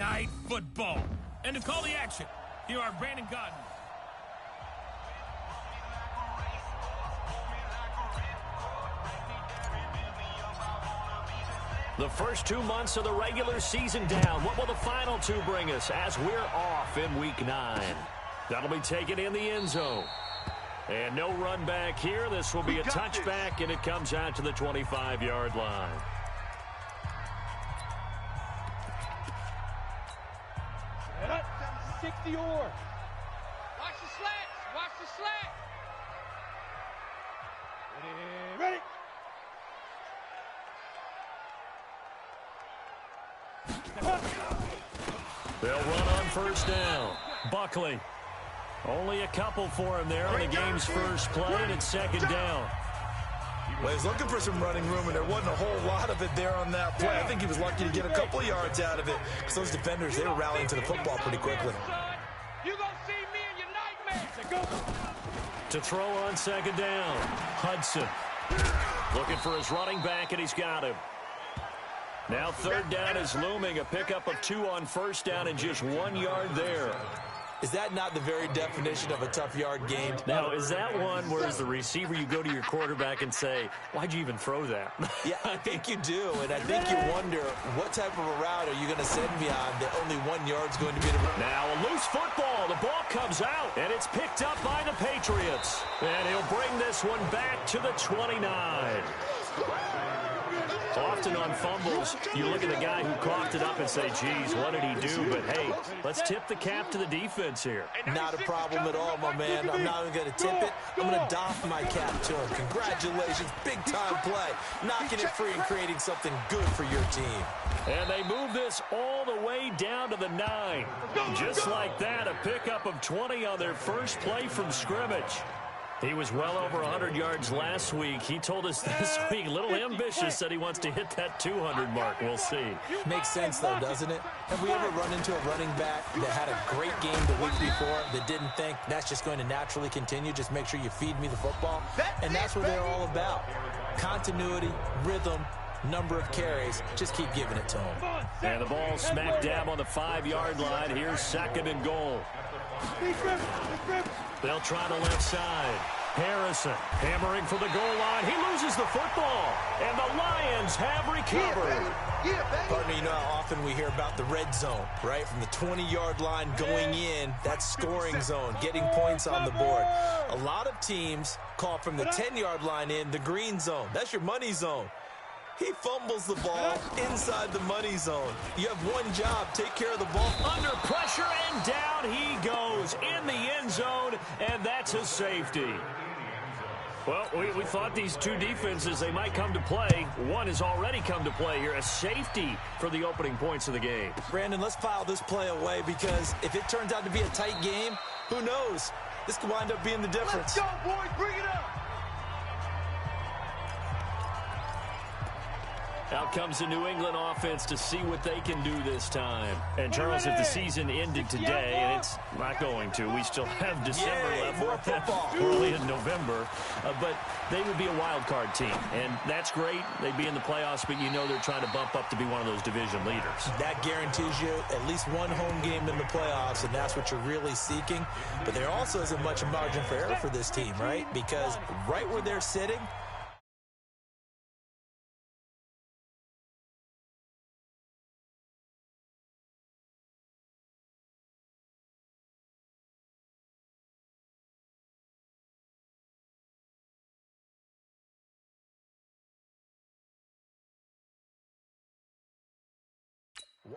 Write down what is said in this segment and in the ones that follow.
Night football. And to call the action, here are Brandon Godden. The first 2 months of the regular season down. What will the final two bring us as we're off in Week 9? That'll be taken in the end zone. And no run back here. This will be a touchback, and it comes out to the 25-yard line. Set up, 60 or. Watch the slats. Watch the slat. Ready. They'll run on first down. Buckley. Only a couple for him there on the game's first play, and it's second down. Well, he's looking for some running room, and there wasn't a whole lot of it there on that play. I think he was lucky to get a couple of yards out of it because those defenders, they were rallying to the football pretty quickly. You're going to see me in your nightmares. To throw on second down, Hudson. Looking for his running back, and he's got him. Now third down is looming, a pickup of 2 on first down and just 1 yard there. Is that not the very definition of a tough yard gain? Now, is that one where as the receiver you go to your quarterback and say, why'd you even throw that? Yeah, I think you do, and I think you wonder what type of a route are you going to send me on that only 1 yard's going to be the... Now a loose football. The ball comes out, and it's picked up by the Patriots. And he'll bring this one back to the 29. Often on fumbles, you look at the guy who coughed it up and say, geez, what did he do? But, hey, let's tip the cap to the defense here. Not a problem at all, my man. I'm not even going to tip it. I'm going to doff my cap to him. Congratulations. Big-time play. Knocking it free and creating something good for your team. And they move this all the way down to the 9. Just like that, a pickup of 20 on their first play from scrimmage. He was well over 100 yards last week. He told us this week, a little ambitious, said he wants to hit that 200 mark. We'll see. Makes sense, though, doesn't it? Have we ever run into a running back that had a great game the week before that didn't think that's just going to naturally continue? Just make sure you feed me the football. And that's what they're all about. Continuity, rhythm, number of carries. Just keep giving it to them. And the ball smack dab on the 5-yard line. Here's second and goal. They'll try the left side. Harrison hammering for the goal line. He loses the football, and the Lions have recovered. Partner, you know how often we hear about the red zone, right? From the 20-yard line going in, that's scoring zone, getting points on the board. A lot of teams call from the 10-yard line in the green zone. That's your money zone. He fumbles the ball inside the money zone. You have one job, take care of the ball. Under pressure, and down he goes in the end zone, and that's a safety. Well, we thought these two defenses, they might come to play. One has already come to play here, a safety for the opening points of the game. Brandon, let's file this play away because if it turns out to be a tight game, who knows? This could wind up being the difference. Let's go, boys. Bring it up. Out comes the New England offense to see what they can do this time. And, Charles, if the season ended today, and it's not going to, we still have December left. More football. Early in November. But they would be a wild card team. And that's great. They'd be in the playoffs, but you know they're trying to bump up to be one of those division leaders. That guarantees you at least one home game in the playoffs, and that's what you're really seeking. But there also isn't much margin for error for this team, right? Because right where they're sitting,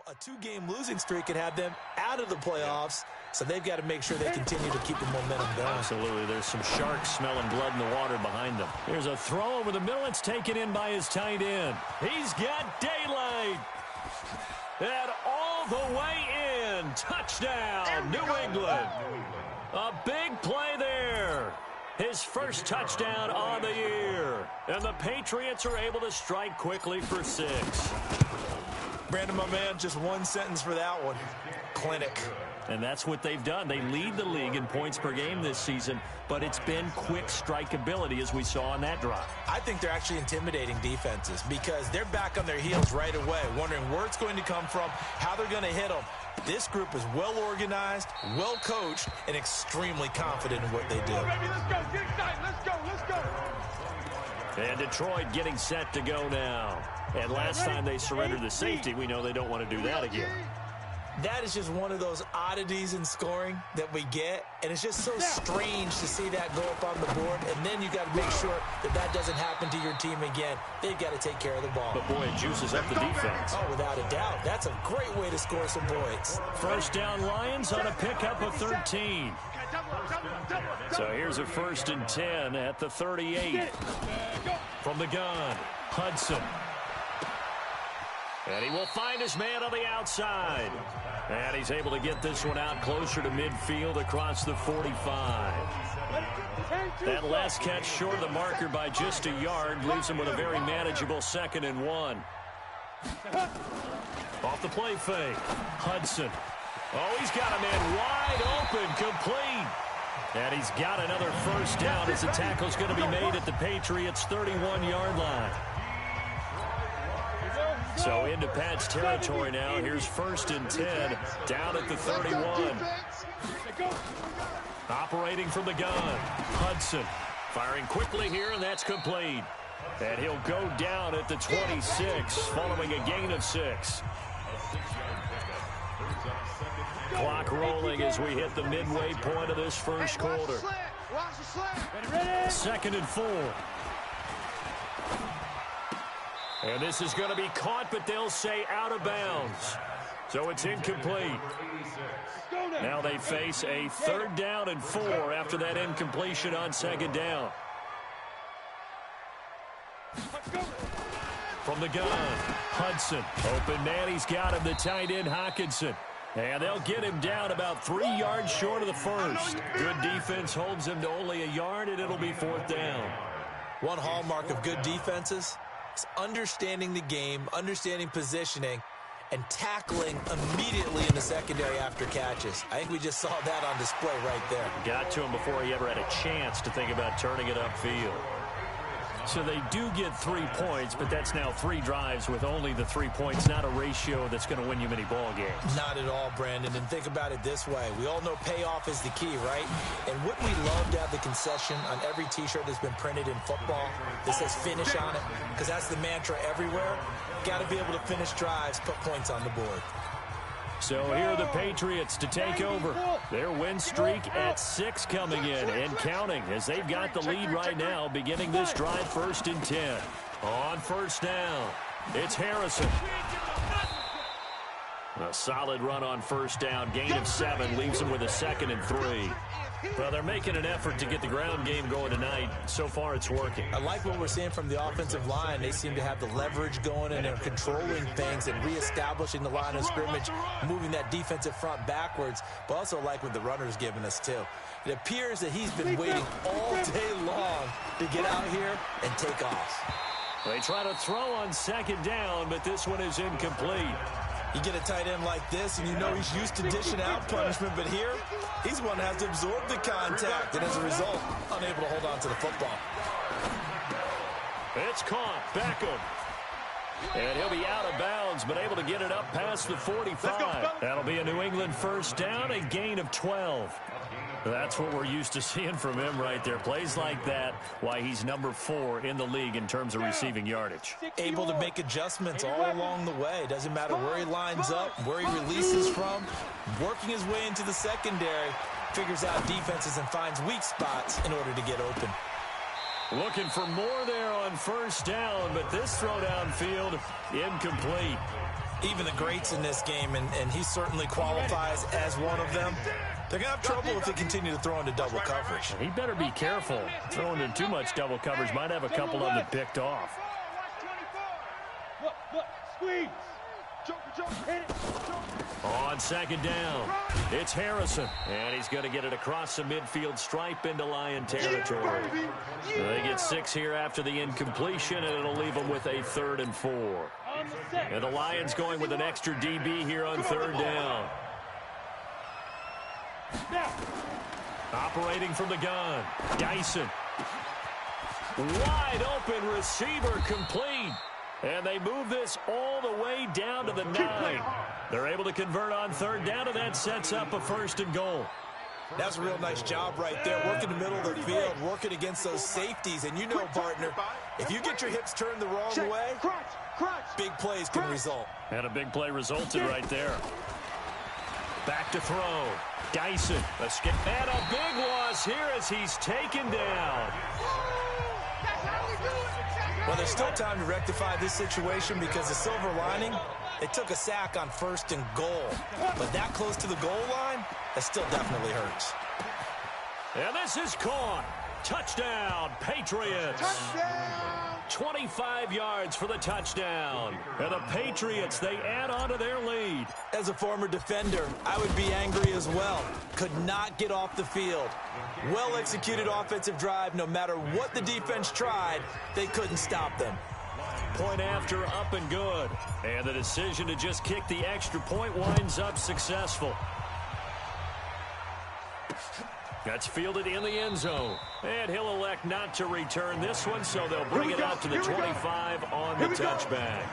a 2-game losing streak could have them out of the playoffs, so they've got to make sure they continue to keep the momentum going. Absolutely. There's some sharks smelling blood in the water behind them. Here's a throw over the middle. It's taken in by his tight end. He's got daylight. And all the way in. Touchdown, New England. A big play there. His first touchdown on the year. And the Patriots are able to strike quickly for 6. Brandon, my man, just one sentence for that one. Clinic. And that's what they've done. They lead the league in points per game this season, but it's been quick strikeability as we saw on that drive. I think they're actually intimidating defenses because they're back on their heels right away, wondering where it's going to come from, how they're going to hit them. This group is well organized, well coached, and extremely confident in what they do. Baby, let's go. Get excited. Let's go. And Detroit getting set to go now. And last time they surrendered the safety, we know they don't want to do that again. That is just one of those oddities in scoring that we get, and it's just so strange to see that go up on the board, and then you got to make sure that that doesn't happen to your team again. They've got to take care of the ball. But, boy, it juices up the defense. Oh, without a doubt. That's a great way to score some points. First down, Lions on a pickup of 13. So here's a 1st and 10 at the 38. From the gun, Hudson. And he will find his man on the outside. And he's able to get this one out closer to midfield across the 45. That last catch short of the marker by just a yard leaves him with a very manageable 2nd and 1. Off the play fake, Hudson. Oh, he's got a man wide open, complete. And he's got another 1st down as the tackle's going to be made at the Patriots' 31-yard line. So into Pat's territory now. Here's 1st and 10 down at the 31. Operating from the gun, Hudson. Firing quickly here, and that's complete. And he'll go down at the 26 following a gain of 6. Clock rolling as we hit the midway point of this first quarter. 2nd and 4. And this is going to be caught, but they'll say out of bounds. So it's incomplete. Now they face a 3rd down and 4 after that incompletion on 2nd down. From the gun, Hudson. Open man, he's got him, the tight end, Hockenson. And they'll get him down about 3 yards short of the 1st. Good defense holds him to only a yard, and it'll be 4th down. One hallmark of good defenses is understanding the game, understanding positioning, and tackling immediately in the secondary after catches. I think we just saw that on display right there. Got to him before he ever had a chance to think about turning it upfield. So they do get 3 points, but that's now 3 drives with only the 3 points, not a ratio that's going to win you many ball games. Not at all, Brandon. And think about it this way. We all know payoff is the key, right? And wouldn't we love to have the concession on every T-shirt that's been printed in football that says finish on it? Because that's the mantra everywhere. Got to be able to finish drives, put points on the board. So here are the Patriots to take over. Their win streak at 6 coming in and counting as they've got the lead right now beginning this drive 1st and 10. On 1st down, it's Harrison. A solid run on 1st down, gain of 7, leaves them with a 2nd and 3. Well, they're making an effort to get the ground game going tonight. So far, it's working. I like what we're seeing from the offensive line. They seem to have the leverage going, and they're controlling things and reestablishing the line of scrimmage, moving that defensive front backwards, but also like what the runner's giving us, too. It appears that he's been waiting all day long to get out here and take off. They try to throw on 2nd down, but this one is incomplete. You get a tight end like this, and you know he's used to dishing out punishment, but here, he's one that has to absorb the contact, and as a result, unable to hold on to the football. It's caught. Beckham. And he'll be out of bounds, but able to get it up past the 45. That'll be a New England 1st down, a gain of 12. That's what we're used to seeing from him right there. Plays like that, why he's number 4 in the league in terms of receiving yardage. Able to make adjustments all along the way. Doesn't matter where he lines up, where he releases from. Working his way into the secondary, figures out defenses and finds weak spots in order to get open. Looking for more there on 1st down, but this throw downfield incomplete. Even the greats in this game, and he certainly qualifies as one of them, they're going to have trouble if they continue to throw into double coverage. He better be careful. Throwing in too much double coverage might have a couple of them picked off. Look, squeeze. On 2nd down, it's Harrison. And he's going to get it across the midfield stripe into Lion territory. They get 6 here after the incompletion, and it'll leave them with a 3rd and 4. And the Lions going with an extra DB here on 3rd down. Operating from the gun, Dyson. Wide open receiver complete. And they move this all the way down to the 9. They're able to convert on third down, and that sets up a 1st and goal. That's a real nice job right there, working the middle of the field, working against those safeties. And you know, partner, if you get your hips turned the wrong way, big plays can result. And a big play resulted right there. Back to throw. Dyson. And a big loss here as he's taken down. Well, there's still time to rectify this situation because the silver lining, it took a sack on 1st and goal. But that close to the goal line, that still definitely hurts. And this is caught. Touchdown, Patriots. Touchdown. 25 yards for the touchdown. And the Patriots, they add on to their lead. As a former defender, I would be angry as well. Could not get off the field. Well-executed offensive drive. No matter what the defense tried, they couldn't stop them. Point after, up and good. And the decision to just kick the extra point winds up successful. That's fielded in the end zone. And he'll elect not to return this one, so they'll bring it out to the 25 on the touchback.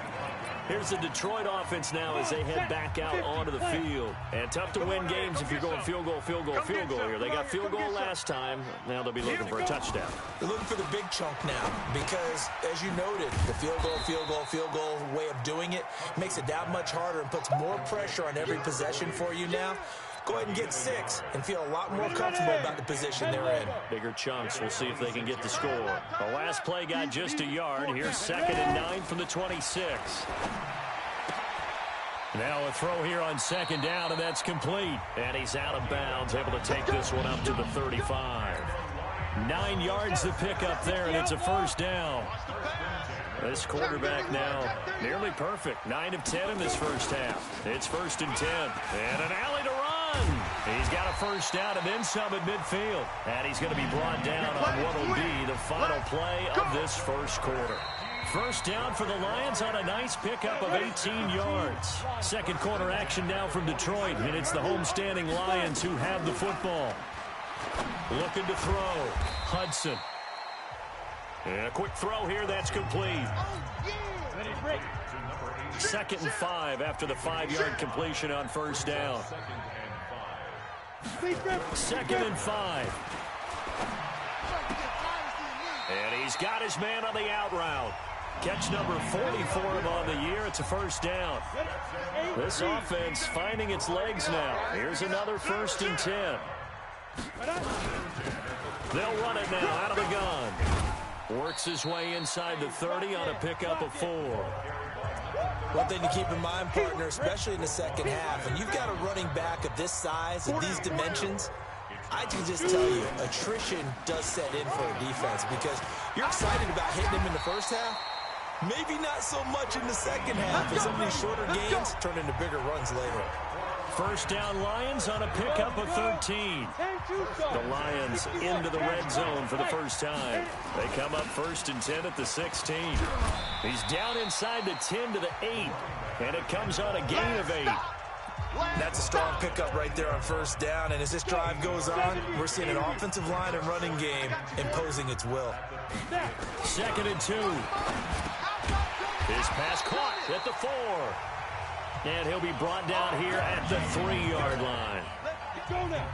Here's the Detroit offense now as they head back out onto the field. And tough to win games if you're going field goal, field goal, field goal here. They got field goal last time. Now they'll be looking for a touchdown. They're looking for the big chunk now because, as you noted, the field goal way of doing it makes it that much harder and puts more pressure on every possession for you now. Go ahead and get 6 and feel a lot more comfortable about the position they're in. Bigger chunks. We'll see if they can get the score. The last play got just a yard. Here's 2nd and 9 from the 26. Now a throw here on 2nd down, and that's complete. And he's out of bounds, able to take this one up to the 35. 9 yards to pick up there, and it's a 1st down. This quarterback now nearly perfect. 9 of 10 in this first half. It's 1st and 10. And an alley to run. He's got a 1st down and then some at midfield. And he's going to be brought down on what will be the final play of this first quarter. 1st down for the Lions on a nice pickup of 18 yards. Second quarter action now from Detroit, and it's the homestanding Lions who have the football. Looking to throw. Hudson. And a quick throw here, that's complete. 2nd and 5 after the 5-yard completion on 1st down. 2nd and 5. And he's got his man on the out route. Catch number 40 for him on the year. It's a 1st down. This offense finding its legs now. Here's another 1st and 10. They'll run it now out of the gun. Works his way inside the 30 on a pickup of 4. One thing to keep in mind, partner, especially in the second half, and you've got a running back of this size, of these dimensions, I can just tell you, attrition does set in for a defense because you're excited about hitting him in the first half. Maybe not so much in the second half, and some of these shorter gains turn into bigger runs later. 1st down Lions on a pickup of 13. The Lions into the red zone for the first time. They come up 1st and 10 at the 16. He's down inside the 10 to the 8, and it comes on a gain of 8. That's a strong pickup right there on 1st down, and as this drive goes on, we're seeing an offensive line and running game imposing its will. 2nd and 2. His pass caught at the 4. And he'll be brought down here at the 3-yard line.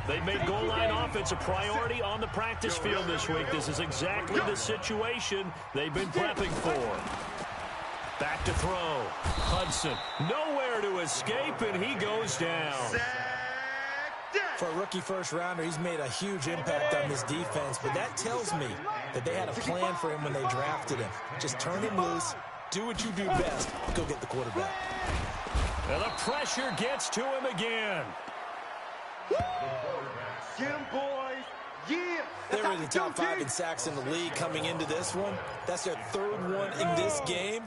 They've made goal line offense a priority on the practice field this week. This is exactly the situation they've been prepping for. Back to throw. Hudson, nowhere to escape, and he goes down. For a rookie first-rounder, he's made a huge impact on this defense, but that tells me that they had a plan for him when they drafted him. Just turn him loose, do what you do best, go get the quarterback. And the pressure gets to him again. Get him, boys. Yeah. They were in the top 5 in sacks in the league coming into this one. That's their 3rd one in this game.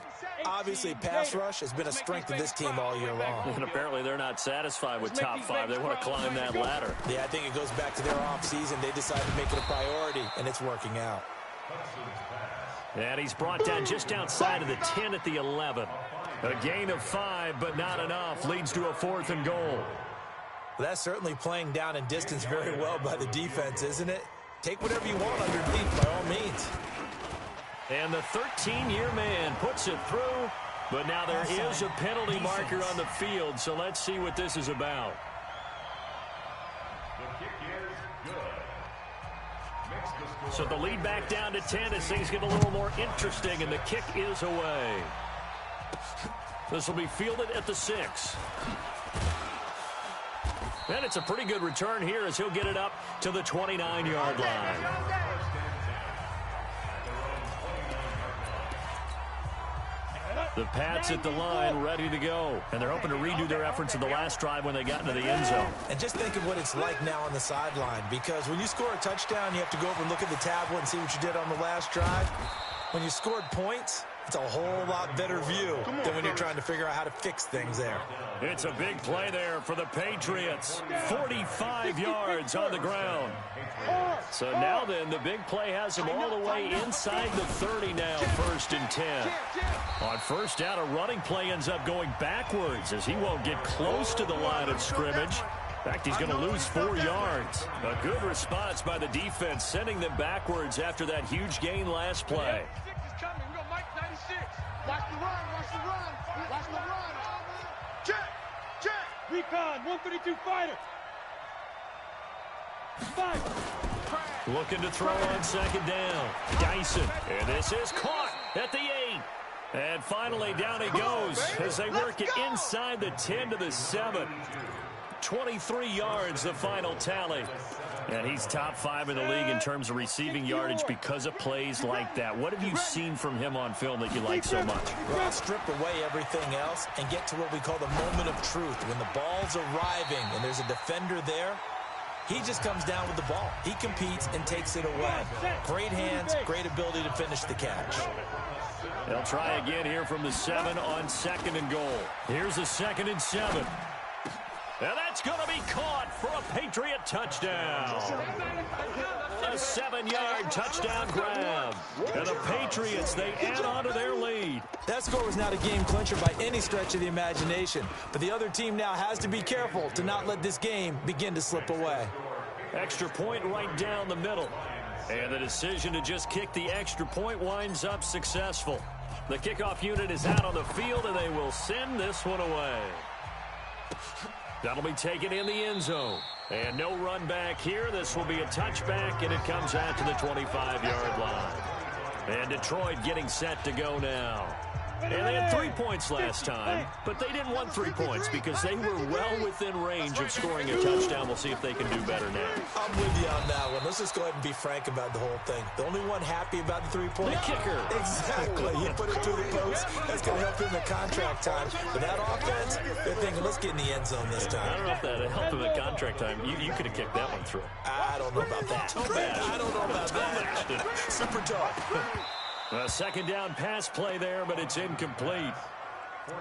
Obviously, pass rush has been a strength of this team all year long. And apparently they're not satisfied with top 5. They want to climb that ladder. Yeah, I think it goes back to their offseason. They decided to make it a priority, and it's working out. And he's brought down just outside of the 10 at the 11. A gain of 5, but not enough. Leads to a 4th and goal. Well, that's certainly playing down in distance very well by the defense, isn't it? Take whatever you want underneath by all means. And the 13-year man puts it through, but now there is a penalty marker on the field, so let's see what this is about. So the lead back down to 10 as things get a little more interesting, and the kick is away. This will be fielded at the 6. And it's a pretty good return here as he'll get it up to the 29-yard line. The Pats at the line, ready to go. And they're hoping to redo their efforts in the last drive when they got into the end zone. And just think of what it's like now on the sideline, because when you score a touchdown, you have to go over and look at the tablet and see what you did on the last drive. When you scored points, it's a whole lot better view than when you're trying to figure out how to fix things there. It's a big play there for the Patriots. 45 yards on the ground. So now then, the big play has them all the way inside the 30 now, 1st and 10. On first down, a running play ends up going backwards as he won't get close to the line of scrimmage. In fact, he's going to lose 4 yards. A good response by the defense, sending them backwards after that huge gain last play. Watch the run, watch the run, watch the run. Check, check. Recon, 132 fighter. 5. Looking to throw on second down. Dyson, and this is caught at the 8. And finally down he goes as they work it inside the 10 to the 7. 23 yards, the final tally. And he's top 5 in the league in terms of receiving yardage because of plays like that. What have you seen from him on film that you like so much? Well, strip away everything else and get to what we call the moment of truth. When the ball's arriving and there's a defender there, he just comes down with the ball. He competes and takes it away. Great hands, great ability to finish the catch. They'll try again here from the 7 on 2nd and goal. Here's a 2nd and 7. And that's going to be caught for a Patriot touchdown. A 7-yard touchdown grab. And the Patriots, they add on to their lead. That score was not a game clincher by any stretch of the imagination. But the other team now has to be careful to not let this game begin to slip away. Extra point right down the middle. And the decision to just kick the extra point winds up successful. The kickoff unit is out on the field, and they will send this one away. That'll be taken in the end zone. And no run back here. This will be a touchback, and it comes out to the 25-yard line. And Detroit getting set to go now. And they had 3 points last time, but they didn't want 3 points because they were well within range of scoring a touchdown. We'll see if they can do better now. I'm with you on that one. Let's just go ahead and be frank about the whole thing. The only one happy about the 3-point kicker. Exactly. He put it through the post. That's going to help him in contract time. But that offense, they're thinking, let's get in the end zone this time. I don't know if that helped him in contract time. You could have kicked that one through. I don't know about that. I don't know about that. Super tough. A second down pass play there, but it's incomplete.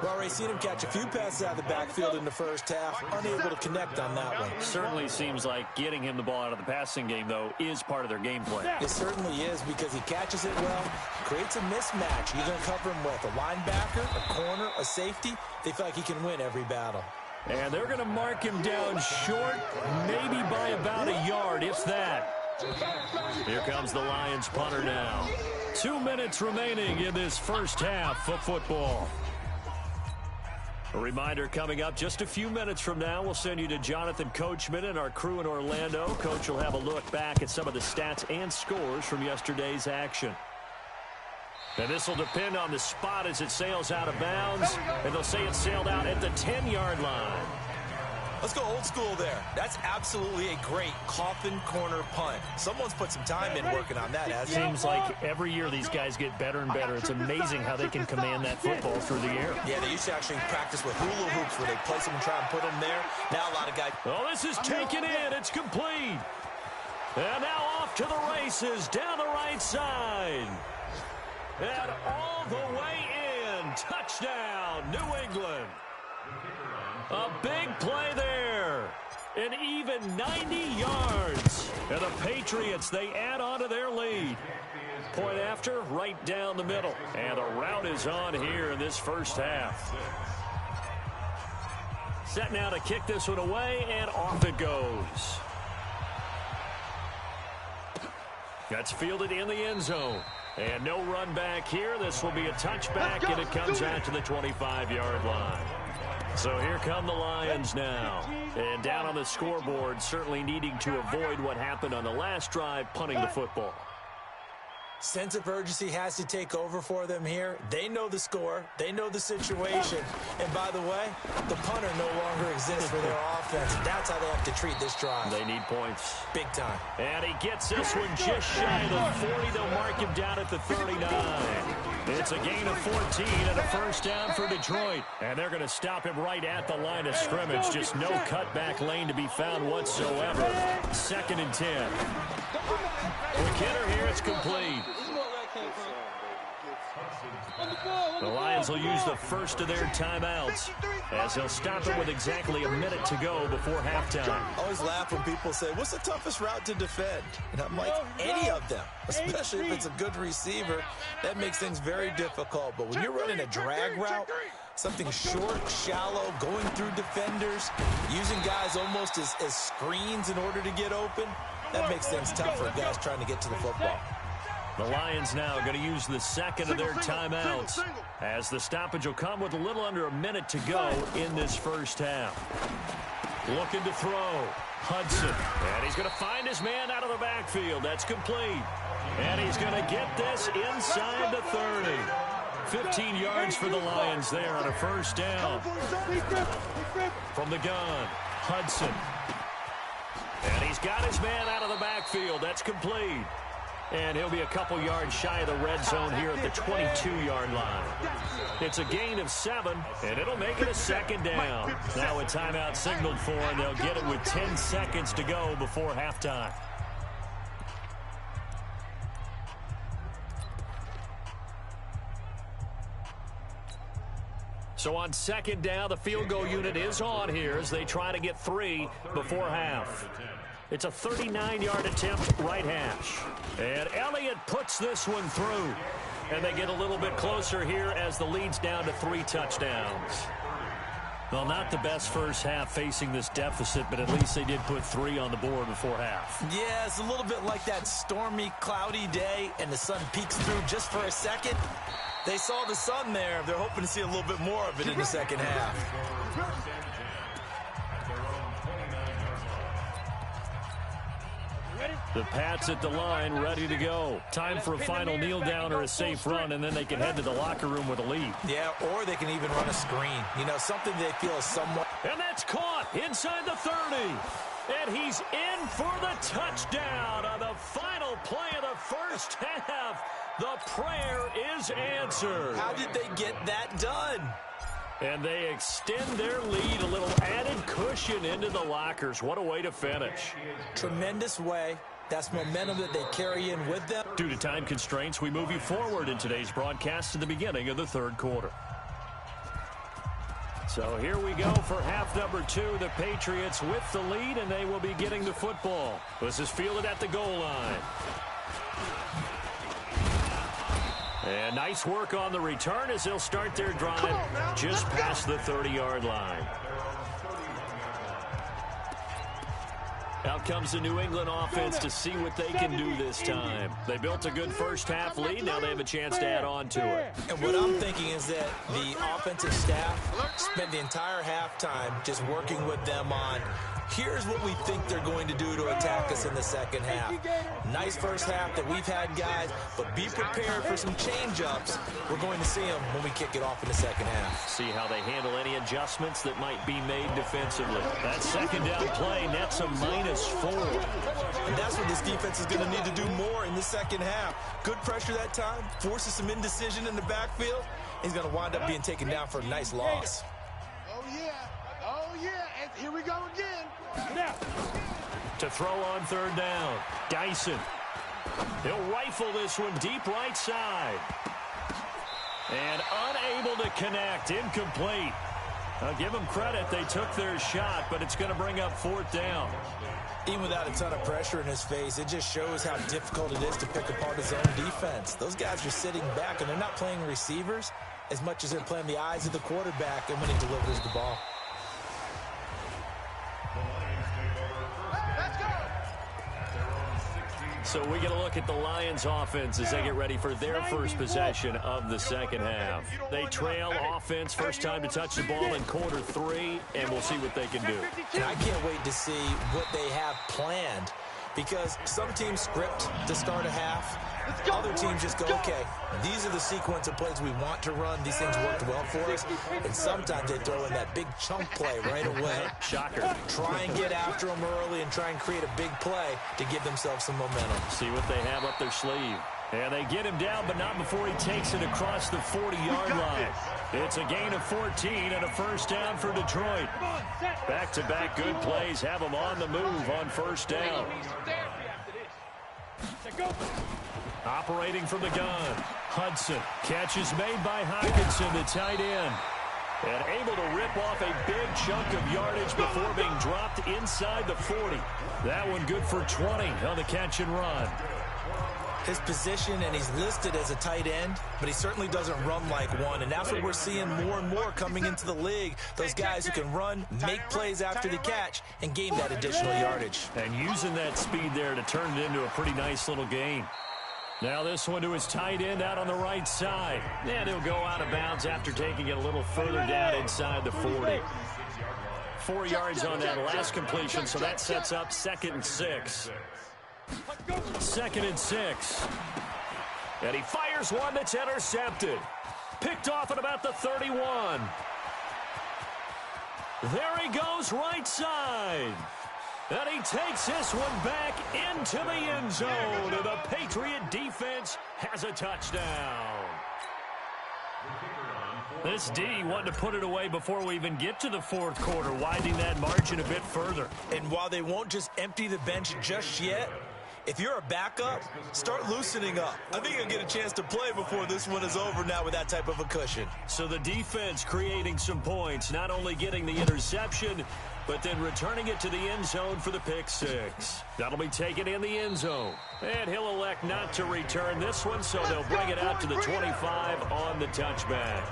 Well, already seen him catch a few passes out of the backfield in the first half. Unable to connect on that one. Certainly seems like getting him the ball out of the passing game, though, is part of their game plan. It certainly is because he catches it well, creates a mismatch. You're going to cover him with a linebacker, a corner, a safety. They feel like he can win every battle. And they're going to mark him down short, maybe by about a yard, if that. Here comes the Lions punter now. 2 minutes remaining in this first half of football. A reminder coming up just a few minutes from now. We'll send you to Jonathan Coachman and our crew in Orlando. Coach will have a look back at some of the stats and scores from yesterday's action. And this will depend on the spot as it sails out of bounds. And they'll say it sailed out at the 10-yard line. Let's go old school there. That's absolutely a great coffin corner punt. Someone's put some time in working on that. It seems like every year these guys get better and better. It's amazing how they can command that football through the air. Yeah, they used to actually practice with hula hoops where they place them and try and put them there. Now a lot of guys... Oh, this is taken in. It's complete. And now off to the races down the right side. And all the way in. Touchdown, New England. A big play there. An even 90 yards. And the Patriots, they add on to their lead. Point after, right down the middle. And the route is on here in this first half. Set now to kick this one away, and off it goes. That's fielded in the end zone. And no run back here. This will be a touchback, and it comes out to the 25-yard line. So here come the Lions now. And down on the scoreboard, certainly needing to avoid what happened on the last drive, punting the football. Sense of urgency has to take over for them here. They know the score. They know the situation. And by the way, the punter no longer exists for their offense. That's how they have to treat this drive. They need points. Big time. And he gets this one just shy of the 40. They'll mark him down at the 39. It's a gain of 14 and a first down for Detroit. And they're going to stop him right at the line of scrimmage. Just no cutback lane to be found whatsoever. 2nd and 10. Quick hitter here. It's complete. The Lions will use the first of their timeouts as they'll stop it with exactly a minute to go before halftime. I always laugh when people say, what's the toughest route to defend? And I'm like, any of them, especially if it's a good receiver. That makes things very difficult. But when you're running a drag route, something short, shallow, going through defenders, using guys almost as screens in order to get open, that makes things tough for guys trying to get to the football. The Lions now going to use the second of their timeouts as the stoppage will come with a little under a minute to go in this first half. Looking to throw. Hudson. And he's going to find his man out of the backfield. That's complete. And he's going to get this inside the 30. 15 yards for the Lions there on a first down. From the gun, Hudson. And he's got his man out of the backfield. That's complete. And he'll be a couple yards shy of the red zone here at the 22-yard line. It's a gain of 7, and it'll make it a second down. Now a timeout signaled for, and they'll get it with 10 seconds to go before halftime. So on second down, the field goal unit is on here as they try to get 3 before half. It's a 39-yard attempt, right hash. And Elliott puts this one through. And they get a little bit closer here as the lead's down to 3 touchdowns. Well, not the best first half facing this deficit, but at least they did put 3 on the board before half. Yeah, it's a little bit like that stormy, cloudy day, and the sun peeks through just for a second. They saw the sun there. They're hoping to see a little bit more of it in the second half. The Pats at the line, ready to go. Time for a final kneel down or a safe run, and then they can head to the locker room with a lead. Yeah, or they can even run a screen. You know, something they feel is somewhat... And that's caught inside the 30. And he's in for the touchdown on the final play of the first half. The prayer is answered. How did they get that done? And they extend their lead, a little added cushion into the lockers. What a way to finish. Tremendous way. That's momentum that they carry in with them. Due to time constraints, we move you forward in today's broadcast to the beginning of the third quarter. So here we go for half number 2. The Patriots with the lead, and they will be getting the football. This is fielded at the goal line. And nice work on the return as they'll start their drive just past the 30-yard line. Out comes the New England offense to see what they can do this time. They built a good first-half lead. Now they have a chance to add on to it. And what I'm thinking is that the offensive staff spent the entire halftime just working with them on, here's what we think they're going to do to attack us in the second half. Nice first half that we've had, guys, but be prepared for some change-ups. We're going to see them when we kick it off in the second half. See how they handle any adjustments that might be made defensively. That second down play nets a -4. And that's what this defense is going to need to do more in the second half. Good pressure that time, forces some indecision in the backfield. He's going to wind up being taken down for a nice loss. Oh, yeah, and here we go again. Now. To throw on third down, Dyson. He'll rifle this one deep right side. And unable to connect, incomplete. I'll give them credit, they took their shot, but it's going to bring up 4th down. Even without a ton of pressure in his face, it just shows how difficult it is to pick apart his own defense. Those guys are sitting back, and they're not playing receivers as much as they're playing the eyes of the quarterback and when he delivers the ball. So we get a look at the Lions offense as they get ready for their first possession of the second half. They trail offense, first time to touch the ball in quarter 3, and we'll see what they can do. And I can't wait to see what they have planned, because some teams script to start a half. Other teams just go, okay, these are the sequence of plays we want to run. These things worked well for us. And sometimes they throw in that big chunk play right away. Shocker. Try and get after them early and try and create a big play to give themselves some momentum. See what they have up their sleeve. And they get him down, but not before he takes it across the 40-yard line. It's a gain of 14 and a first down for Detroit. Back-to-back good plays have them on the move on first down. Operating from the gun, Hudson. Catch is made by Hockenson, the tight end. And able to rip off a big chunk of yardage before being dropped inside the 40. That one good for 20 on the catch and run. His position, and he's listed as a tight end, but he certainly doesn't run like one, and that's what we're seeing more and more coming into the league. Those guys who can run, make plays after the catch, and gain that additional yardage. And using that speed there to turn it into a pretty nice little gain. Now this one to his tight end out on the right side. And he'll go out of bounds after taking it a little further down inside the 40. 4 yards on that last completion, so that sets up 2nd and 6. 2nd and 6. And he fires one that's intercepted. Picked off at about the 31. There he goes right side. And he takes this one back into the end zone. And the Patriot defense has a touchdown. This D wanted to put it away before we even get to the 4th quarter, widening that margin a bit further. And while they won't just empty the bench just yet, if you're a backup, start loosening up. I think you'll get a chance to play before this one is over now with that type of a cushion. So the defense creating some points, not only getting the interception, but then returning it to the end zone for the pick 6. That'll be taken in the end zone. And he'll elect not to return this one, so they'll bring it out to the 25 on the touchback.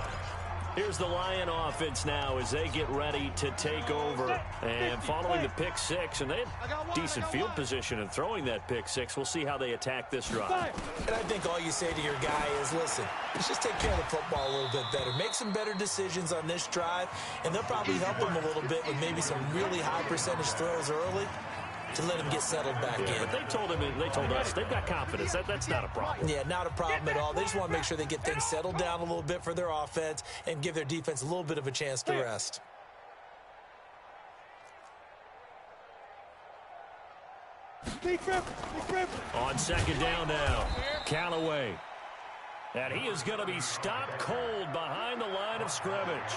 Here's the Lion offense now as they get ready to take over. And following the pick 6, and they had decent field position in throwing that pick 6. We'll see how they attack this drive. And I think all you say to your guy is, listen, let's just take care of the football a little bit better. Make some better decisions on this drive, and they'll probably help him a little bit with maybe some really high percentage throws early to let him get settled back in. But they told us they've got confidence. That's not a problem. Yeah, not a problem at all. They just want to make sure they get things settled down a little bit for their offense and give their defense a little bit of a chance to rest. On 2nd down now, Callaway. And he is going to be stopped cold behind the line of scrimmage.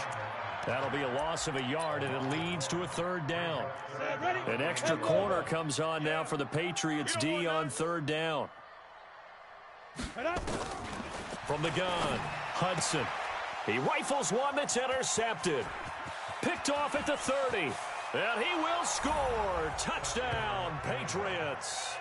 That'll be a loss of a yard, and it leads to a 3rd down. An extra corner comes on now for the Patriots D on 3rd down. From the gun, Hudson. He rifles one that's intercepted. Picked off at the 30. And he will score. Touchdown, Patriots.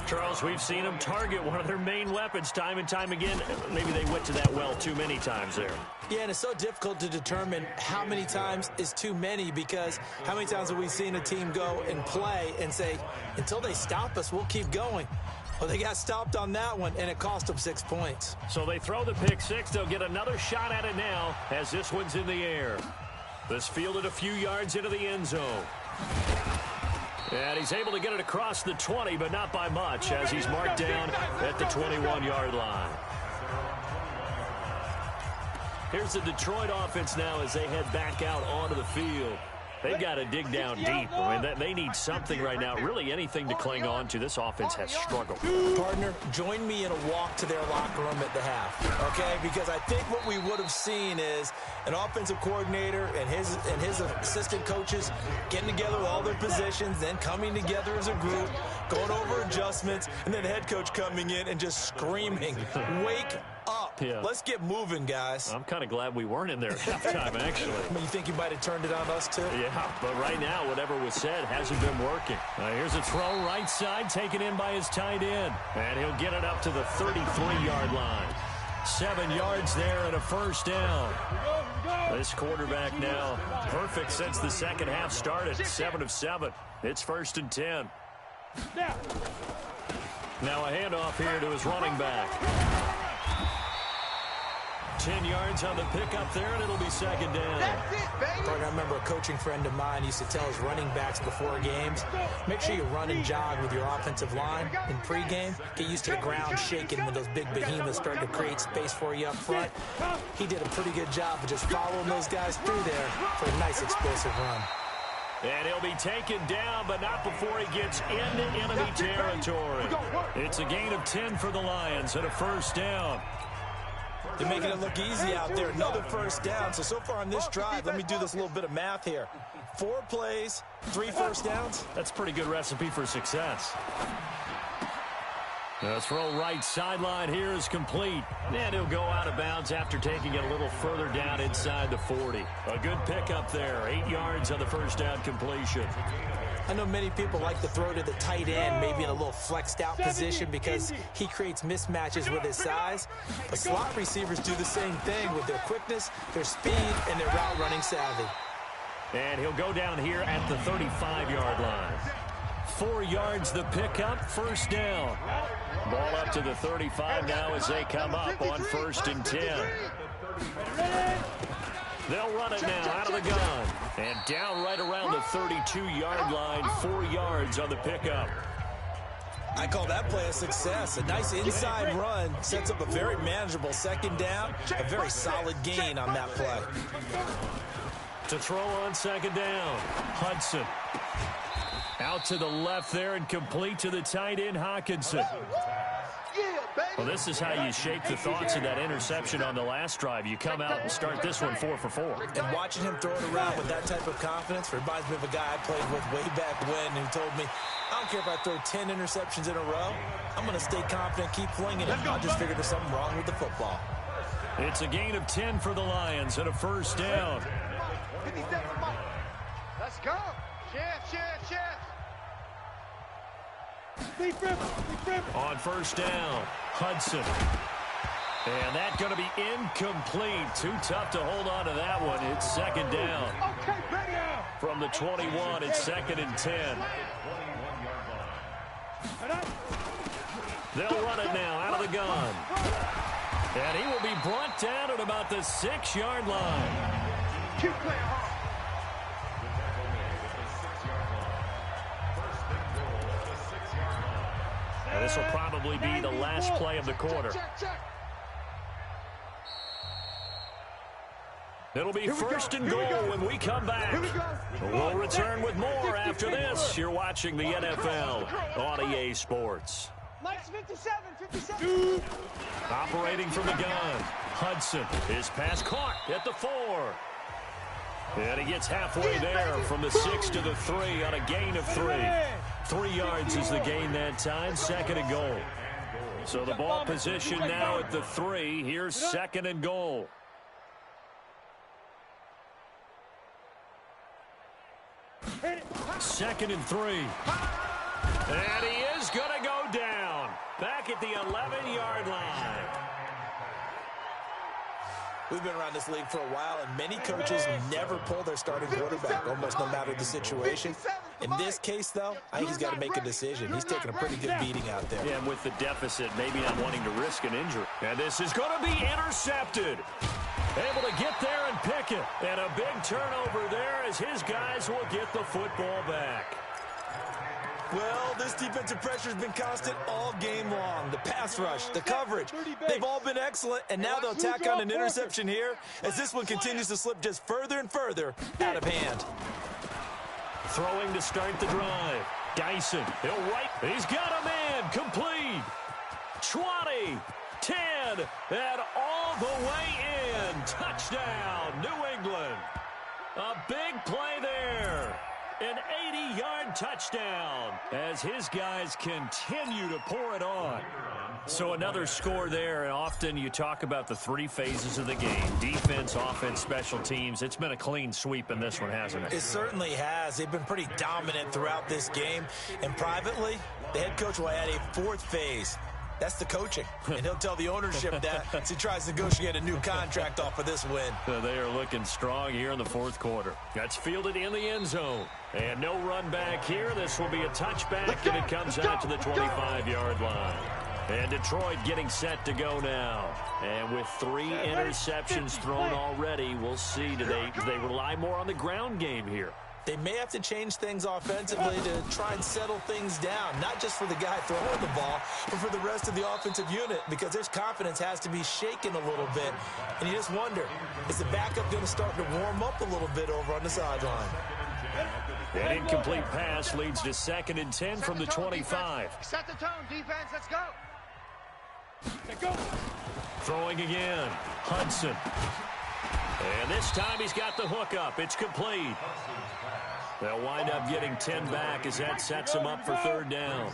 Charles, we've seen them target one of their main weapons time and time again. Maybe they went to that well too many times there. Yeah, and it's so difficult to determine how many times is too many, because how many times have we seen a team go and play and say, until they stop us, we'll keep going. Well, they got stopped on that one, and it cost them 6 points. So they throw the pick 6. They'll get another shot at it now as this one's in the air. This fielded a few yards into the end zone. And he's able to get it across the 20, but not by much, as he's marked down at the 21-yard line. Here's the Detroit offense now as they head back out onto the field. They've got to dig down deep. I mean, they need something right now, really anything to cling on to. This offense has struggled. Partner, join me in a walk to their locker room at the half, okay? Because I think what we would have seen is an offensive coordinator and his assistant coaches getting together with all their positions, then coming together as a group, going over adjustments, and then the head coach coming in and just screaming, wake up. Yeah. Let's get moving, guys. I'm kind of glad we weren't in there at halftime, actually. I mean, you think you might have turned it on us, too? Yeah, but right now, whatever was said hasn't been working. Here's a throw right side, taken in by his tight end. And he'll get it up to the 33-yard line. 7 yards there and a first down. This quarterback now perfect since the second half started. 7 of 7. It's 1st and 10. Now a handoff here to his running back. 10 yards on the pickup there, and it'll be second down. That's it, baby. I remember a coaching friend of mine used to tell his running backs before games, make sure you run and jog with your offensive line in pregame. Get used to the ground shaking when those big behemoths start to create space for you up front. He did a pretty good job of just following those guys through there for a nice explosive run. And he'll be taken down, but not before he gets into enemy territory. It's a gain of 10 for the Lions and a first down. They're making it look easy out there. Another first down. So far on this drive, let me do this little bit of math here. 4 plays, 3 first downs. That's a pretty good recipe for success. The throw right sideline here is complete. And he'll go out of bounds after taking it a little further down inside the 40. A good pickup there. 8 yards on the first down completion. I know many people like to throw to the tight end, maybe in a little flexed out position because he creates mismatches with his size. But slot receivers do the same thing with their quickness, their speed, and their route running savvy. And he'll go down here at the 35-yard line. 4 yards the pickup, first down. Ball up to the 35 now as they come up on 1st and 10. They'll run it now out of the gun. And down right around the 32-yard line, 4 yards on the pickup. I call that play a success. A nice inside run sets up a very manageable second down. A very solid gain on that play. To throw on second down, Hudson. Out to the left there and complete to the tight end, Hawkinson. Well, this is how you shape the thoughts of that interception on the last drive. You come out and start this one 4 for 4. And watching him throw it around with that type of confidence reminds me of a guy I played with way back when who told me, I don't care if I throw 10 interceptions in a row. I'm going to stay confident, keep flinging it. I just figured there's something wrong with the football. It's a gain of 10 for the Lions and a first down. Let's go. Chance. On first down, Hudson. And that's going to be incomplete. Too tough to hold on to that one. It's second down. From the 21, it's 2nd and 10. They'll run it now out of the gun. And he will be brought down at about the 6-yard line. Keep playing hard. Now this will probably be the last play of the quarter. It'll be 1st and goal when we come back. We'll return with more after this. You're watching the NFL on EA Sports. Mike's 57. Operating from the gun, Hudson. His pass caught at the 4. And he gets halfway there from the 6 to the 3 on a gain of 3. 3 yards is the gain that time, 2nd and goal. So the ball position now at the 3. Here's 2nd and goal. Second and 3. And he is going to go down. Back at the 11-yard line. We've been around this league for a while, and many coaches never pull their starting quarterback, almost no matter the situation. In this case, though, I think he's got to make a decision. He's taking a pretty good beating out there. Yeah, and with the deficit, maybe not wanting to risk an injury. And this is going to be intercepted. Able to get there and pick it. And a big turnover there as his guys will get the football back. Well, this defensive pressure has been constant all game long. The pass rush, the coverage, they've all been excellent, and now they'll tack on an interception here as this one continues to slip just further and further out of hand. Throwing to start the drive. Dyson, he'll right. He's got a man, complete. 20, 10, and all the way in. Touchdown, New England. A big play there. An 80-yard touchdown as his guys continue to pour it on. So another score there, and often you talk about the 3 phases of the game. Defense, offense, special teams. It's been a clean sweep in this one, hasn't it? It certainly has. They've been pretty dominant throughout this game. And privately, the head coach will add a 4th phase. That's the coaching. And he'll tell the ownership that as he tries to negotiate a new contract off of this win. They are looking strong here in the fourth quarter. That's fielded in the end zone. And no run back here. This will be a touchback, and it comes out to the 25-yard line. And Detroit getting set to go now. And with 3 interceptions thrown already, we'll see. Do they rely more on the ground game here? They may have to change things offensively to try and settle things down, not just for the guy throwing the ball, but for the rest of the offensive unit, because their confidence has to be shaken a little bit. And you just wonder, is the backup going to start to warm up a little bit over on the sideline? An incomplete pass leads to 2nd and 10 from the 25. Set the tone, defense. Let's go. Throwing again. Hudson. And this time he's got the hook up. It's complete. They'll wind up getting 10 back as that sets them up for 3rd down.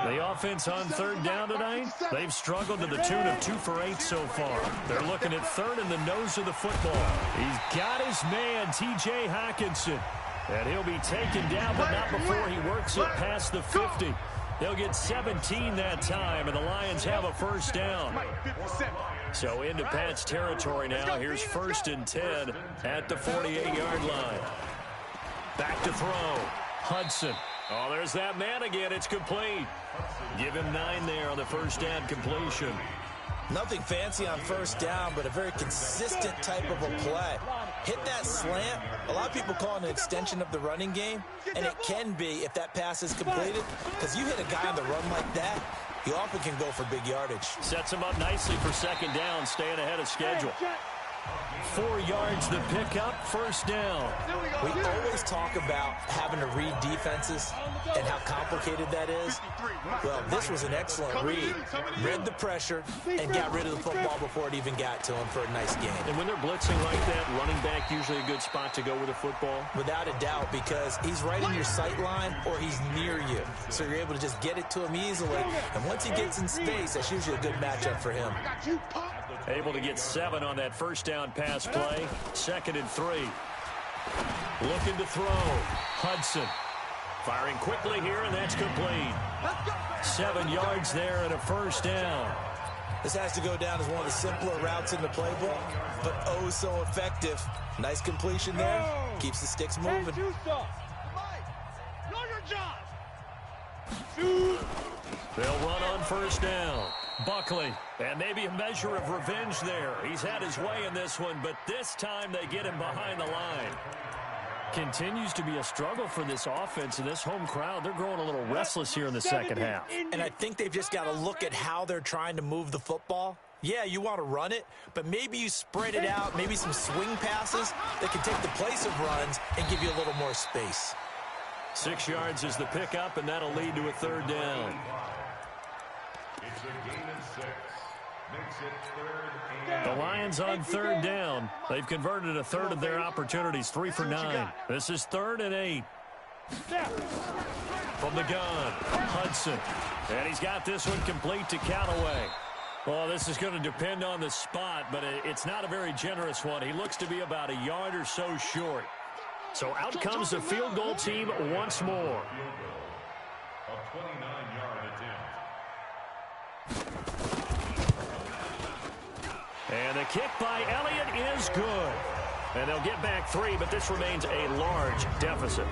The offense on 3rd down tonight, they've struggled to the tune of 2 for 8 so far. They're looking at 3rd in the nose of the football. He's got his man, T.J. Hockenson. And he'll be taken down, but not before he works it past the 50. They'll get 17 that time, and the Lions have a 1st down. So into Pat's territory now. Here's 1st and 10 at the 48-yard line. Back to throw. Hudson. Oh, there's that man again. It's complete. Give him 9 there on the 1st down completion. Nothing fancy on 1st down, but a very consistent type of a play. Hit that slant. A lot of people call it an extension of the running game, and it can be if that pass is completed, because you hit a guy on the run like that, he often can go for big yardage. Sets him up nicely for 2nd down, staying ahead of schedule. 4 yards the pickup, 1st down. We always talk about having to read defenses and how complicated that is. Well, this was an excellent read. Read the pressure and got rid of the football before it even got to him for a nice gain. And when they're blitzing like that, running back usually a good spot to go with the football? Without a doubt, because he's right in your sight line or he's near you. So you're able to just get it to him easily. And once he gets in space, that's usually a good matchup for him. Able to get 7 on that 1st down pass play. 2nd and 3. Looking to throw. Hudson. Firing quickly here, and that's complete. 7 yards there and a 1st down. This has to go down as one of the simpler routes in the playbook, but oh so effective. Nice completion there. Keeps the sticks moving. They'll run on 1st down. Buckley, and maybe a measure of revenge there. He's had his way in this one, but this time they get him behind the line. Continues to be a struggle for this offense and this home crowd. They're growing a little restless here in the 2nd half. And I think they've just got to look at how they're trying to move the football. Yeah, you want to run it, but maybe you spread it out, maybe some swing passes that can take the place of runs and give you a little more space. 6 yards is the pickup, and that'll lead to a 3rd down. It's a gain of 6. Makes it 3rd and... The Lions on 3rd down. They've converted a 3rd of their opportunities, 3 for 9. This is 3rd and 8. From the gun, Hudson. And he's got this one complete to Callaway. Well, this is going to depend on the spot, but it's not a very generous one. He looks to be about a yard or so short. So out comes the field goal team once more. A 29-yard attempt. And the kick by Elliott is good. And they'll get back 3, but this remains a large deficit.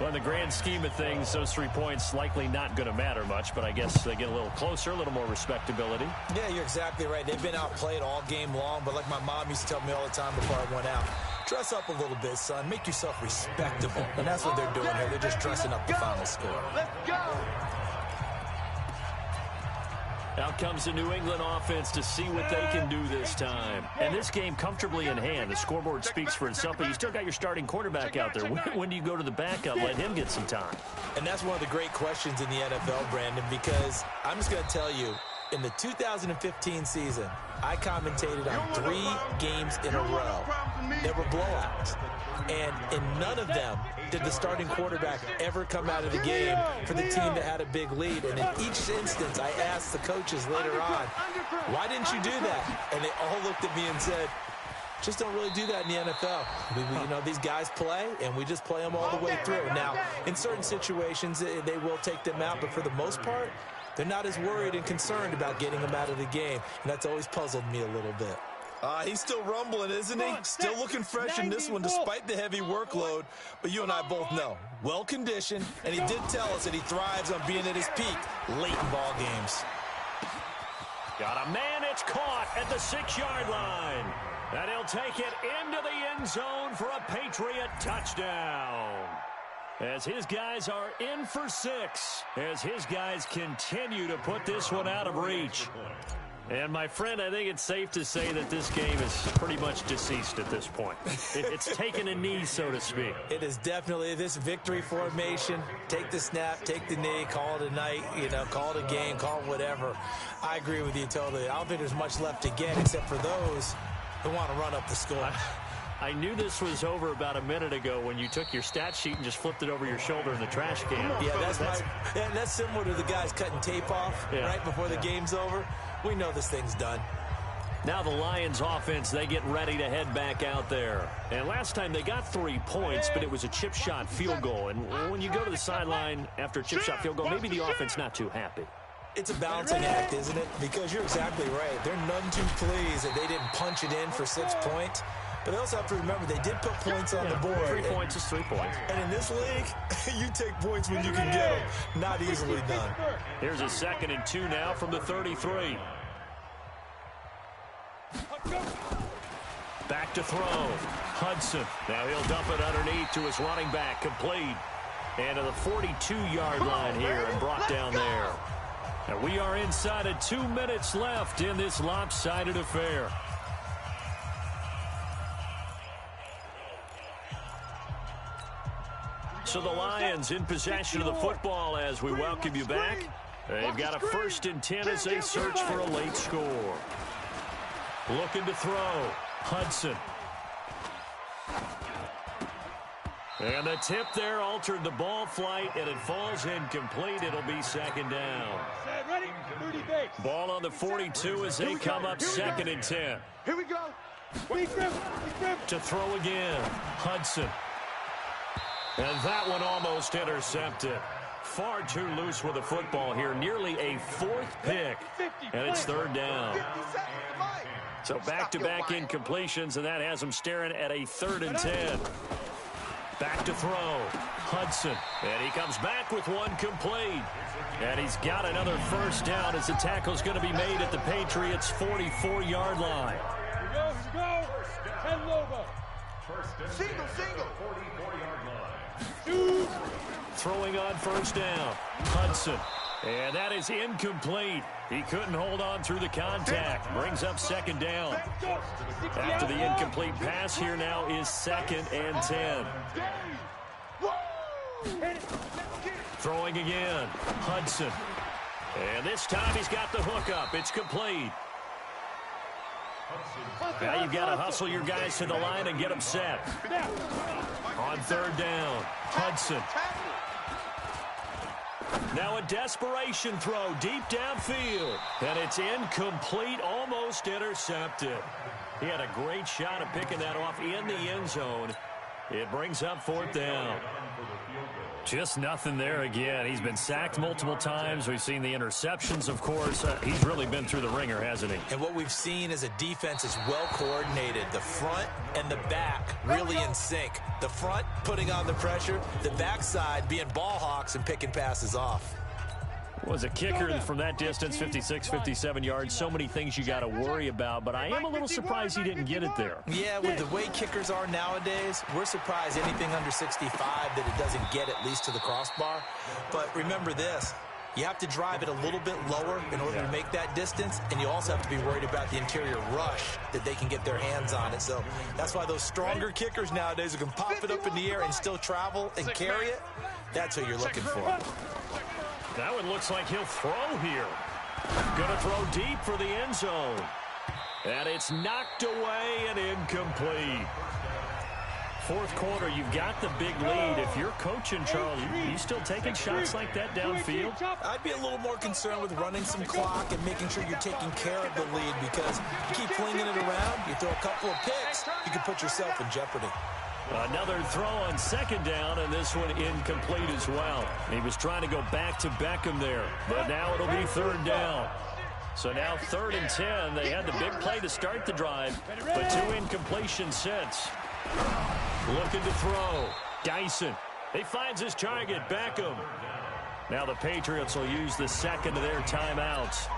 Well, in the grand scheme of things, those 3 points likely not going to matter much, but I guess they get a little closer, a little more respectability. Yeah, you're exactly right. They've been outplayed all game long, but like my mom used to tell me all the time before I went out, dress up a little bit, son. Make yourself respectable. And that's what they're doing here. They're just dressing up the final score. Let's go. Out comes the New England offense to see what they can do this time. And this game comfortably in hand. The scoreboard speaks for itself, but you still got your starting quarterback out there. When do you go to the backup, let him get some time? And that's one of the great questions in the NFL, Brandon, because I'm just going to tell you, in the 2015 season, I commentated on 3 games in a row that were blowouts. And in none of them did the starting quarterback ever come out of the game for the team that had a big lead. And in each instance, I asked the coaches later on, why didn't you do that? And they all looked at me and said, just don't really do that in the NFL. You know, these guys play, and we just play them all the way through. Now, in certain situations, they will take them out, but for the most part, They're not as worried and concerned about getting him out of the game, and that's always puzzled me a little bit. He's still rumbling, isn't he? Still looking fresh in this one despite the heavy workload. But you and I both know, well-conditioned, and he did tell us that he thrives on being at his peak late in ball games. Got a man, it's caught at the 6-yard line. And he'll take it into the end zone for a Patriot touchdown. As his guys are in for 6, as his guys continue to put this one out of reach. And, my friend, I think it's safe to say that this game is pretty much deceased at this point. It's taken a knee, so to speak. It is definitely this victory formation. Take the snap, take the knee, call it a night, call it a game, call it whatever. I agree with you totally. I don't think there's much left to get except for those who want to run up the score. I knew this was over about a minute ago when you took your stat sheet and just flipped it over your shoulder in the trash can. Yeah, that's similar to the guys cutting tape off right before the game's over. We know this thing's done. Now the Lions offense, they get ready to head back out there. And last time they got 3 points, but it was a chip shot field goal. And when you go to the sideline after a chip shot field goal, maybe the offense not too happy. It's a balancing act, isn't it? Because you're exactly right. They're none too pleased that they didn't punch it in for 6 points. But they also have to remember they did put points on the board. 3 points is 3 points. And in this league, you take points when you can get them. Not easily done. Here's a 2nd and 2 now from the 33. Back to throw. Hudson. Now he'll dump it underneath to his running back. Complete. And to the 42-yard line here and brought down there. And we are inside of 2 minutes left in this lopsided affair. So the Lions in possession of the football as we welcome you back. They've got a 1st and 10 as they search for a late score. Looking to throw. Hudson. And the tip there altered the ball flight, and it falls incomplete. It'll be 2nd down. Ball on the 42 as they come up 2nd and 10. Here we go. To throw again. Hudson. And that one almost intercepted. Far too loose with the football here. Nearly a 4th pick. And it's 3rd down. So back-to-back incompletions, and that has them staring at a 3rd and 10. Back to throw. Hudson. And he comes back with one complete. And he's got another 1st down as the tackle's going to be made at the Patriots' 44-yard line. Here we go. 10 Lobo. Single. 44-yard line. Throwing on 1st down. Hudson. And that is incomplete. He couldn't hold on through the contact. Brings up 2nd down. After the incomplete pass, here now is 2nd and 10. Throwing again. Hudson. And this time he's got the hook up. It's complete. Now you've got to hustle your guys to the line and get them set. On 3rd down, Hudson. Now a desperation throw deep downfield. And it's incomplete, almost intercepted. He had a great shot at picking that off in the end zone. It brings up 4th down. Just nothing there again. He's been sacked multiple times. We've seen the interceptions, of course. He's really been through the ringer, hasn't he? And what we've seen is a defense is well coordinated. The front and the back really in sync. The front putting on the pressure. The backside being ball hawks and picking passes off. Was a kicker from that distance, 56, 57 yards. So many things you got to worry about, but I am a little surprised he didn't get it there. Yeah, with the way kickers are nowadays, we're surprised anything under 65 that it doesn't get at least to the crossbar. But remember this, you have to drive it a little bit lower in order to make that distance, and you also have to be worried about the interior rush that they can get their hands on it. So that's why those stronger kickers nowadays who can pop it up in the air and still travel and carry it, that's what you're looking for. That one looks like he'll throw here. Going to throw deep for the end zone. And it's knocked away and incomplete. 4th quarter, you've got the big lead. If you're coaching, Charles, you still taking shots like that downfield? I'd be a little more concerned with running some clock and making sure you're taking care of the lead, because you keep flinging it around, you throw a couple of picks, you can put yourself in jeopardy. Another throw on second down, and this one incomplete as well. He was trying to go back to Beckham there, but now it'll be third down. So now 3rd and 10. They had the big play to start the drive, but 2 incompletions since. Looking to throw. Dyson. He finds his target, Beckham. Now the Patriots will use the second of their timeouts.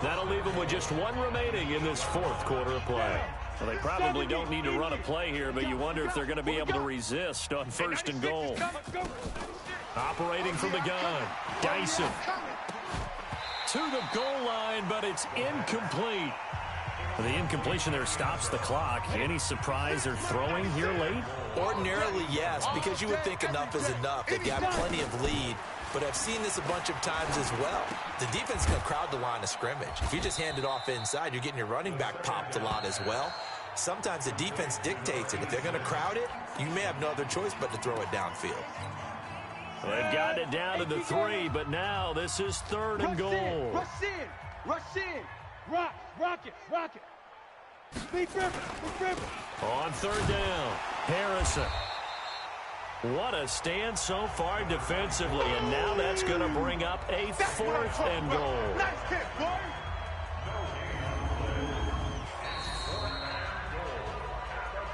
That'll leave them with just 1 remaining in this 4th quarter of play. Well, they probably don't need to run a play here, but you wonder if they're going to be able to resist on 1st and goal. Operating from the gun. Dyson. To the goal line, but it's incomplete. The incompletion there stops the clock. Any surprise they're throwing here late? Ordinarily, yes, because you would think enough is enough. They've got plenty of lead, but I've seen this a bunch of times as well. The defense can crowd the line of scrimmage. If you just hand it off inside, you're getting your running back popped a lot as well. Sometimes the defense dictates it. If they're going to crowd it, you may have no other choice but to throw it downfield. Well, they've gotten it down to the 3, but now this is 3rd and goal. Rush in. Rock it. Big river. On 3rd down, Harrison. What a stand so far defensively, and now that's going to bring up a 4th and goal. Nice kick, boy.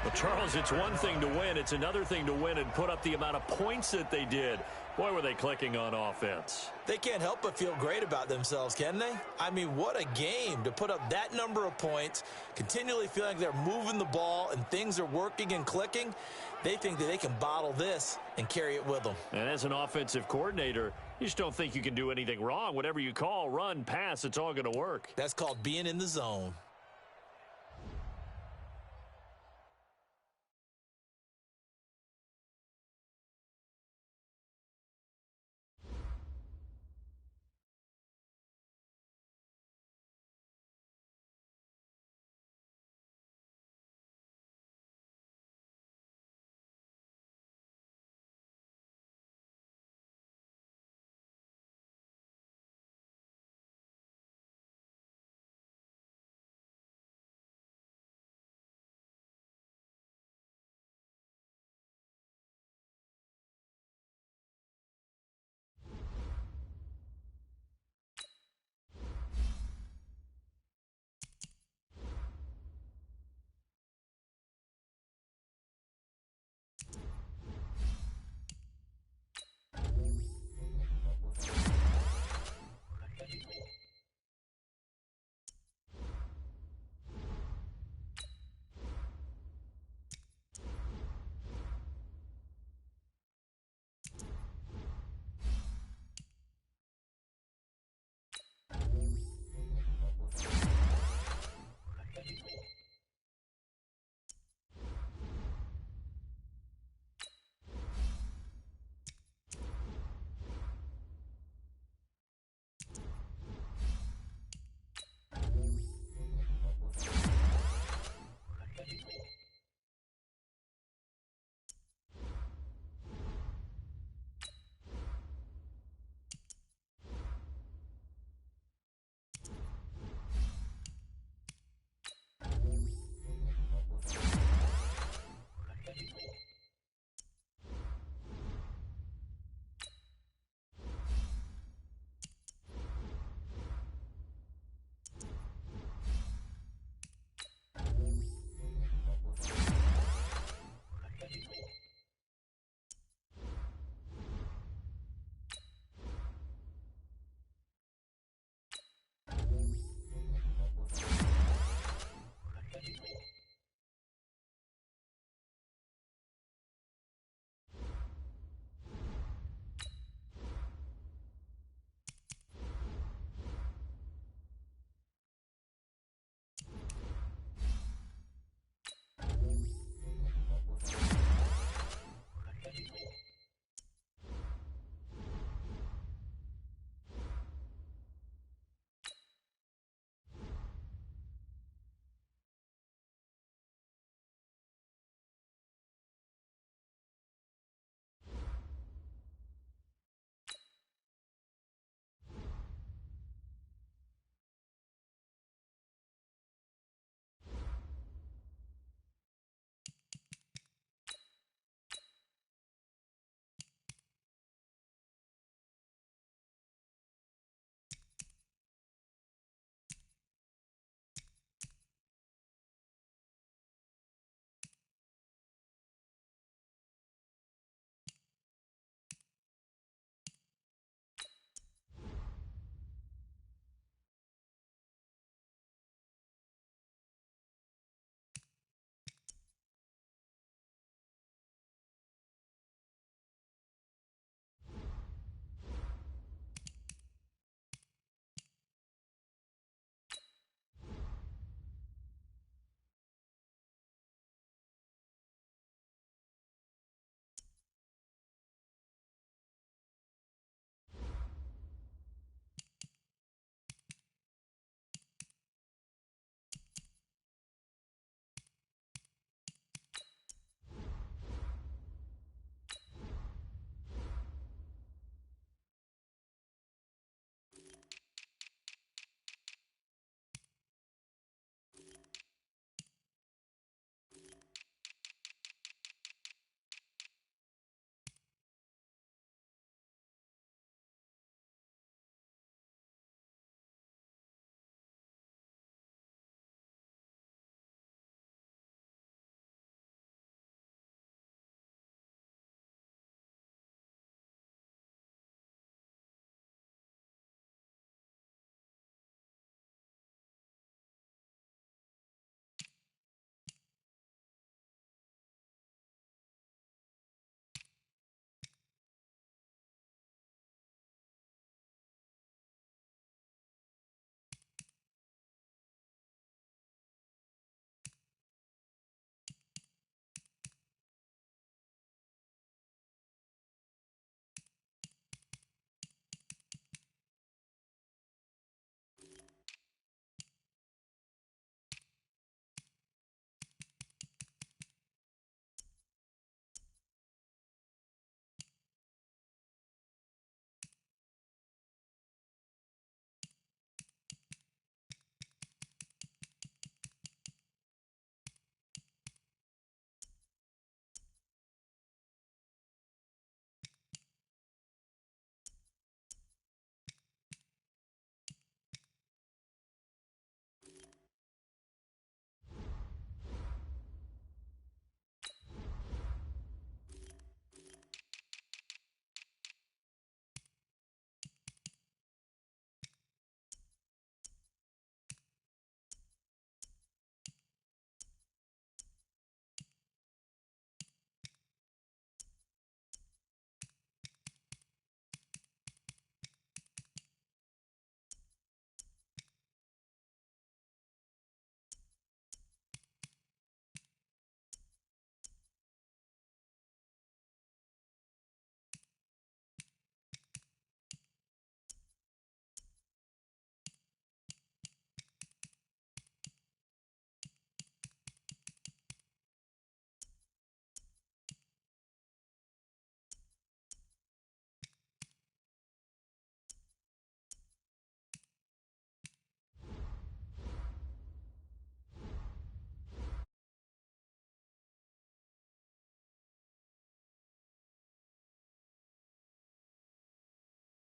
Well, Charles, it's one thing to win. It's another thing to win and put up the amount of points that they did. Boy, were they clicking on offense. They can't help but feel great about themselves, can they? I mean, what a game to put up that number of points, continually feeling like they're moving the ball and things are working and clicking. They think that they can bottle this and carry it with them. And as an offensive coordinator, you just don't think you can do anything wrong. Whatever you call, run, pass, it's all going to work. That's called being in the zone.